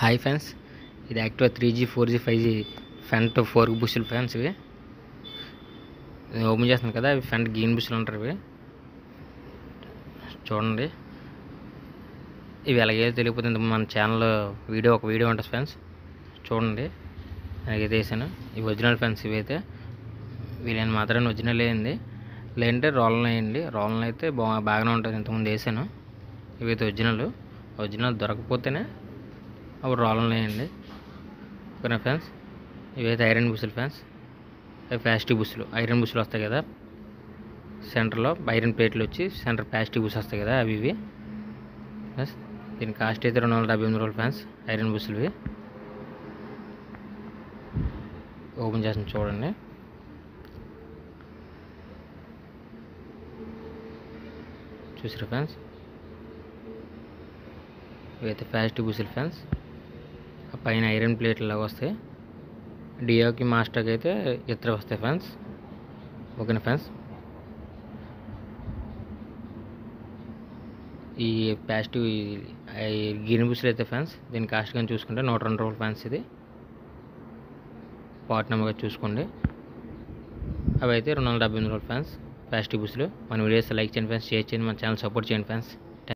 Hi fans, ఇది Activa 3G 4G 5G front 4 బుషులు fans. ఇవి ఓపెన్ చేస్తున్నాను కదా, ఇవి ఫ్రంట్ గ్రీన్ బుషులు ఉంటారు. ఇవి చూడండి. ఇవి ఎలాగే తెలియకపోతుంది, మన ఛానల్లో ఒక వీడియో ఉంటుంది ఫ్యాన్స్, చూడండి. అలాగే వేసాను. ఇవి ఒరిజినల్ ఫ్యాన్స్. ఇవైతే వీలైన మాత్రాన్ని ఒరిజినల్ అయ్యింది, లేదంటే రోలన్ వేయండి. రోలన్ అయితే బాగానే ఉంటుంది. ఇంతకుముందు వేసాను. ఇవైతే ఒరిజినల్ దొరకకపోతేనే అప్పుడు రోలన్ వేయండి. ఓకేనా ఫ్యాన్స్. ఇవైతే ఐరన్ బుషులు ఫ్యాన్స్. అవి ప్లాస్టిక్ బుషులు, ఐరన్ బుషులు వస్తాయి కదా, సెంటర్లో ఐరన్ ప్లేట్లు వచ్చి సెంటర్ ప్లాస్టిక్ బుష్ వస్తాయి కదా, అవి ఇవి ఫ్యాన్స్. దీని కాస్ట్ అయితే 278 రూపాయలు ఫ్యాన్స్. ఐరన్ బుషులు ఇవి. ఓపెన్ చేసి చూడండి. చూసారా ఫ్యాన్స్, ఇవైతే ప్లాస్టిక్ బుషులు ఫ్యాన్స్. ఆ పైన ఐరన్ ప్లేట్లు లాగా వస్తాయి. డియోకి మాస్టర్కి అయితే ఇతర వస్తాయి ఫ్యాన్స్. ఓకేనా ఫ్యాన్స్. ఈ ప్లాస్టిక్ గిన్నె బుషులు అయితే ఫ్యాన్స్, దీని కాస్ట్ కానీ చూసుకుంటే 102 రూపాయలు ఫ్యాన్స్. ఇది పార్ట్ నెంబర్గా చూసుకోండి. అవి అయితే 278 రూపాయలు ఫ్యాన్స్. ప్లాస్టిక్ బుషులు. మన వీడియోస్ లైక్ చేయండి ఫ్యాన్స్, షేర్ చేయండి, మన ఛానల్ సపోర్ట్ చేయండి ఫ్యాన్స్.